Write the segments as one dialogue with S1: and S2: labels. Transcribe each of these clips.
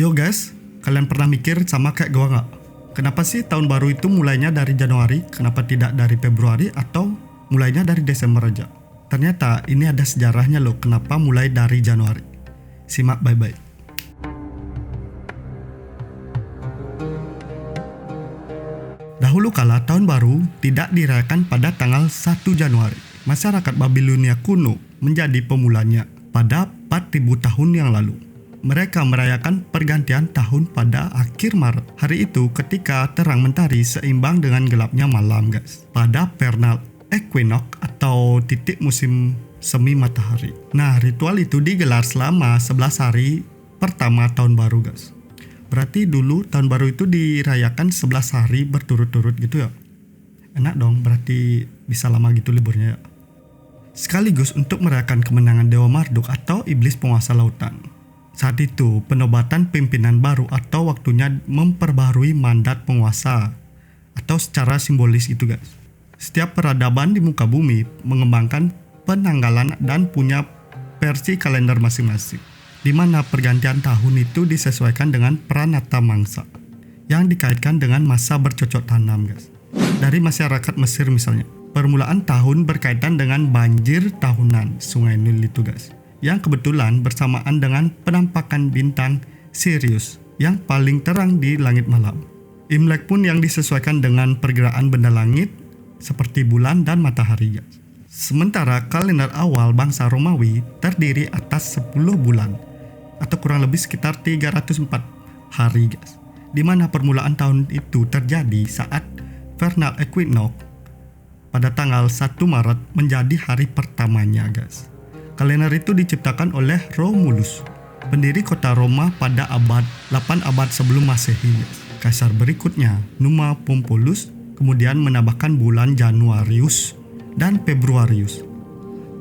S1: Yo guys, kalian pernah mikir sama kayak gua nggak? Kenapa sih tahun baru itu mulainya dari Januari, kenapa tidak dari Februari atau mulainya dari Desember aja? Ternyata ini ada sejarahnya loh kenapa mulai dari Januari. Simak baik-baik. Dahulu kala tahun baru tidak dirayakan pada tanggal 1 Januari. Masyarakat Babilonia kuno menjadi pemulanya pada 4000 tahun yang lalu. Mereka merayakan pergantian tahun pada akhir Maret. Hari itu ketika terang mentari seimbang dengan gelapnya malam guys. Pada vernal equinox atau titik musim semi matahari. Nah, ritual itu digelar selama 11 hari pertama tahun baru guys. Berarti dulu tahun baru itu dirayakan 11 hari berturut-turut gitu ya. Enak dong, berarti bisa lama gitu liburnya ya. Sekaligus untuk merayakan kemenangan Dewa Marduk atau iblis penguasa lautan. Saat itu, penobatan pimpinan baru atau waktunya memperbarui mandat penguasa atau secara simbolis gitu guys. Setiap peradaban di muka bumi mengembangkan penanggalan dan punya versi kalender masing-masing, di mana pergantian tahun itu disesuaikan dengan pranata mangsa yang dikaitkan dengan masa bercocok tanam guys. Dari masyarakat Mesir misalnya, permulaan tahun berkaitan dengan banjir tahunan Sungai Nil itu guys, yang kebetulan bersamaan dengan penampakan bintang Sirius yang paling terang di langit malam. Imlek pun yang disesuaikan dengan pergerakan benda langit seperti bulan dan matahari guys. Sementara kalender awal bangsa Romawi terdiri atas 10 bulan atau kurang lebih sekitar 304 hari guys, di mana permulaan tahun itu terjadi saat vernal equinox pada tanggal 1 Maret menjadi hari pertamanya guys. Kalender itu diciptakan oleh Romulus, pendiri kota Roma pada abad 8 abad sebelum Masehi. Kaisar berikutnya, Numa Pompulus, kemudian menambahkan bulan Januarius dan Februarius.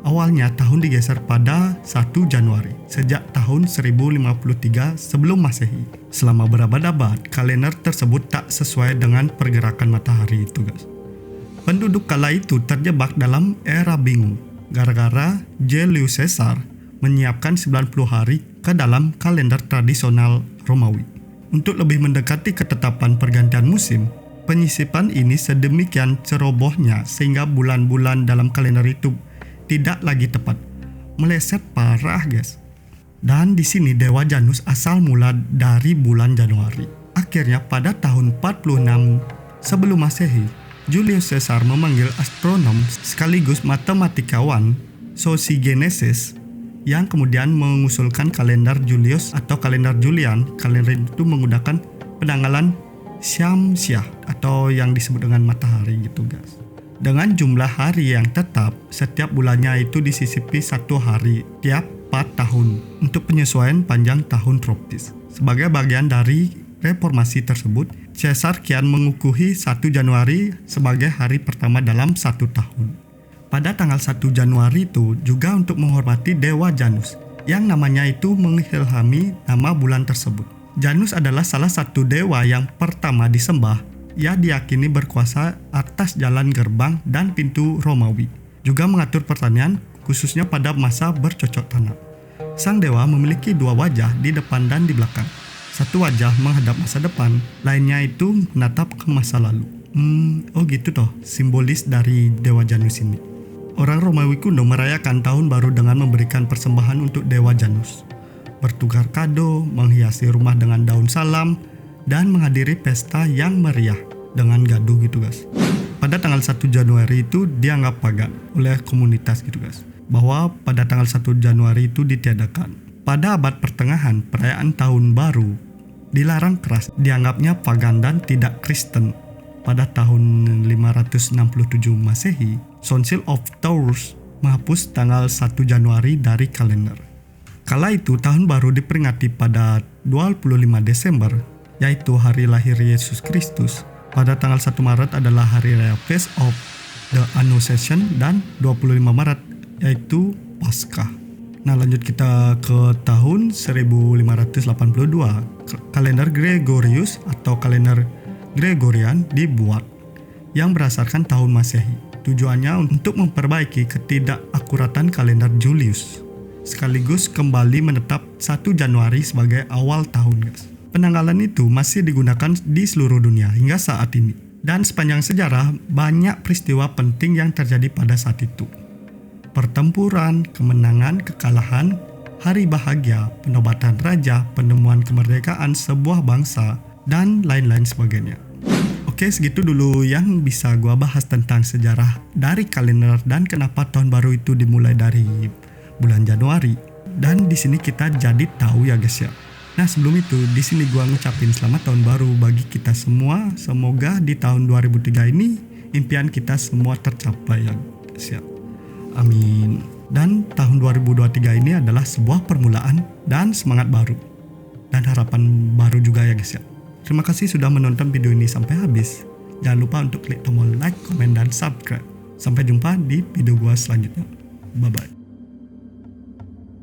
S1: Awalnya tahun digeser pada 1 Januari sejak tahun 1053 sebelum Masehi. Selama berabad-abad, kalender tersebut tak sesuai dengan pergerakan matahari itu guys. Penduduk kala itu terjebak dalam era bingung gara-gara Julius Caesar menyiapkan 90 hari ke dalam kalender tradisional Romawi. Untuk lebih mendekati ketetapan pergantian musim, penyisipan ini sedemikian cerobohnya sehingga bulan-bulan dalam kalender itu tidak lagi tepat, meleset parah guys. Dan di sini Dewa Janus asal mula dari bulan Januari. Akhirnya pada tahun 46 sebelum Masehi, Julius Caesar memanggil astronom sekaligus matematikawan Sosigenesis yang kemudian mengusulkan kalender Julius atau kalender Julian. Kalender itu menggunakan penanggalan Syamsiah atau yang disebut dengan matahari gitu guys. Dengan jumlah hari yang tetap, setiap bulannya itu disisipi 1 hari tiap 4 tahun untuk penyesuaian panjang tahun tropis. Sebagai bagian dari reformasi tersebut, Caesar kian mengukuhi 1 Januari sebagai hari pertama dalam 1 tahun. Pada tanggal 1 Januari itu juga untuk menghormati Dewa Janus, yang namanya itu mengilhami nama bulan tersebut. Janus adalah salah satu dewa yang pertama disembah. Ia diyakini berkuasa atas jalan gerbang dan pintu Romawi. Juga mengatur pertanian, khususnya pada masa bercocok tanam. Sang dewa memiliki 2 wajah di depan dan di belakang. Satu wajah menghadap masa depan, lainnya itu menatap ke masa lalu. Oh gitu toh simbolis dari Dewa Janus ini. Orang Romawi kuno merayakan tahun baru dengan memberikan persembahan untuk Dewa Janus, bertukar kado, menghiasi rumah dengan daun salam, dan menghadiri pesta yang meriah dengan gaduh gitu guys. Pada tanggal 1 Januari itu dianggap pagan oleh komunitas gitu guys, bahwa pada tanggal 1 Januari itu ditiadakan. Pada abad pertengahan, perayaan tahun baru dilarang keras, dianggapnya pagan dan tidak Kristen. Pada tahun 567 Masehi, Council of Tours menghapus tanggal 1 Januari dari kalender. Kala itu tahun baru diperingati pada 25 Desember, yaitu hari lahir Yesus Kristus. Pada tanggal 1 Maret adalah hari raya Feast of the Annunciation dan 25 Maret yaitu Paskah. Nah, lanjut kita ke tahun 1582. Kalender Gregorius atau kalender Gregorian dibuat yang berdasarkan tahun Masehi. Tujuannya untuk memperbaiki ketidakakuratan kalender Julius. sekaligus kembali menetap 1 Januari sebagai awal tahun, guys. Penanggalan itu masih digunakan di seluruh dunia hingga saat ini. Dan sepanjang sejarah banyak peristiwa penting yang terjadi pada saat itu. Pertempuran, kemenangan, kekalahan, hari bahagia, penobatan raja, penemuan kemerdekaan sebuah bangsa, dan lain-lain sebagainya. Oke, segitu dulu yang bisa gua bahas tentang sejarah dari kalender dan kenapa tahun baru itu dimulai dari bulan Januari. Dan di sini kita jadi tahu ya guys ya. Nah, sebelum itu di sini gua ngucapin selamat tahun baru bagi kita semua. Semoga di tahun 2003 ini impian kita semua tercapai ya guys ya. Amin. Dan tahun 2023 ini adalah sebuah permulaan dan semangat baru. Dan harapan baru juga ya guys ya. Terima kasih sudah menonton video ini sampai habis. Jangan lupa untuk klik tombol like, komen, dan subscribe. Sampai jumpa di video gua selanjutnya. Bye-bye.